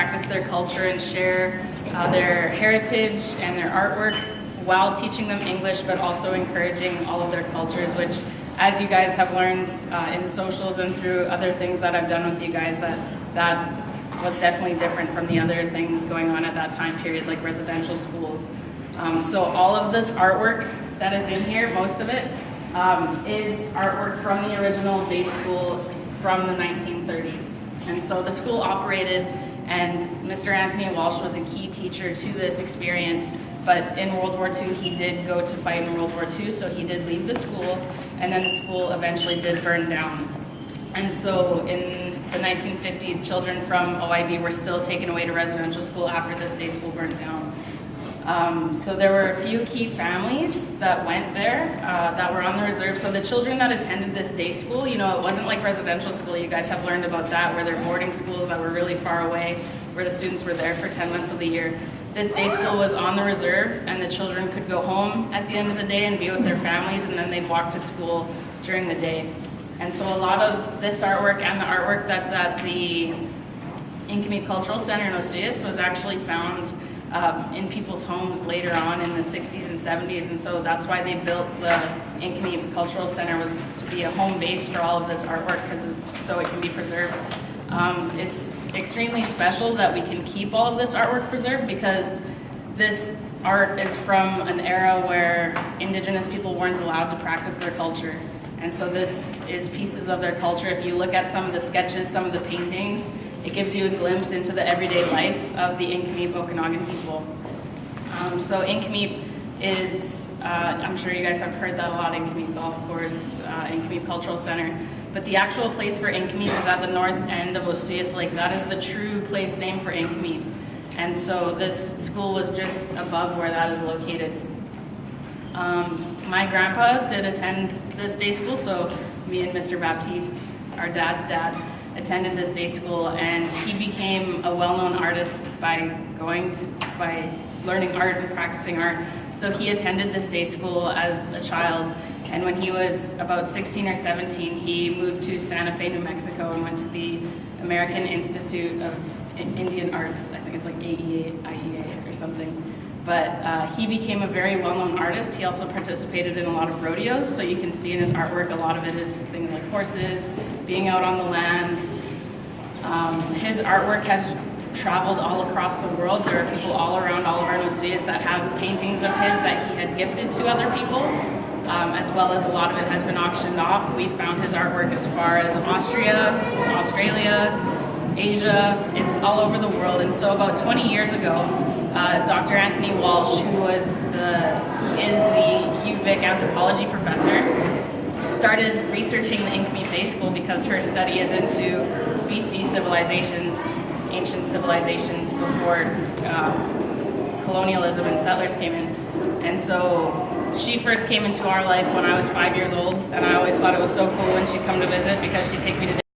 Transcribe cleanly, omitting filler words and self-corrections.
practice their culture and share their heritage and their artwork while teaching them English, but also encouraging all of their cultures, which, as you guys have learned in socials and through other things that I've done with you guys, that was definitely different from the other things going on at that time period, like residential schools. So all of this artwork that is in here, most of it, is artwork from the original day school from the 1930s. And so the school operated, and Mr. Anthony Walsh was a key teacher to this experience, but in World War II he did go to fight in World War II, so he did leave the school, and then the school eventually did burn down. And so in the 1950s, children from OIB were still taken away to residential school after this day school burned down. So there were a few key families that went there that were on the reserve. So the children that attended this day school, you know, it wasn't like residential school. You guys have learned about that, where they're boarding schools that were really far away, where the students were there for 10 months of the year. This day school was on the reserve, and the children could go home at the end of the day and be with their families, and then they'd walk to school during the day. And so a lot of this artwork and the artwork that's at the Inkameep Cultural Center in Osoyoos was actually found in people's homes later on in the 60s and 70s, and so that's why they built the Inkameep Cultural Center, was to be a home base for all of this artwork, so it can be preserved. It's extremely special that we can keep all of this artwork preserved, because this art is from an era where Indigenous people weren't allowed to practice their culture. And so this is pieces of their culture. If you look at some of the sketches, some of the paintings, it gives you a glimpse into the everyday life of the Inkameep Okanagan people. So Inkameep is, I'm sure you guys have heard that a lot, Inkameep Golf Course, Inkameep Cultural Center. But the actual place for Inkameep is at the north end of Osoyoos Lake. That is the true place name for Inkameep. And so this school was just above where that is located. My grandpa did attend this day school, so me and Mr. Baptiste, our dad's dad, attended this day school, and he became a well-known artist by learning art and practicing art. So he attended this day school as a child, and when he was about 16 or 17, he moved to Santa Fe, New Mexico, and went to the American Institute of Indian Arts. I think it's like IEA or something. But he became a very well-known artist. He also participated in a lot of rodeos, so you can see in his artwork a lot of it is things like horses, being out on the land. His artwork has traveled all across the world. There are people all around Oliver and Osoyoos that have paintings of his that he had gifted to other people, as well as a lot of it has been auctioned off. We found his artwork as far as Austria, Australia, Asia. It's all over the world. And so about 20 years ago, Dr. Anthony Walsh, who is the UVic anthropology professor, started researching the Inkameep Day School because her study is into BC civilizations, ancient civilizations before colonialism and settlers came in. And so she first came into our life when I was 5 years old, and I always thought it was so cool when she'd come to visit, because she'd take me to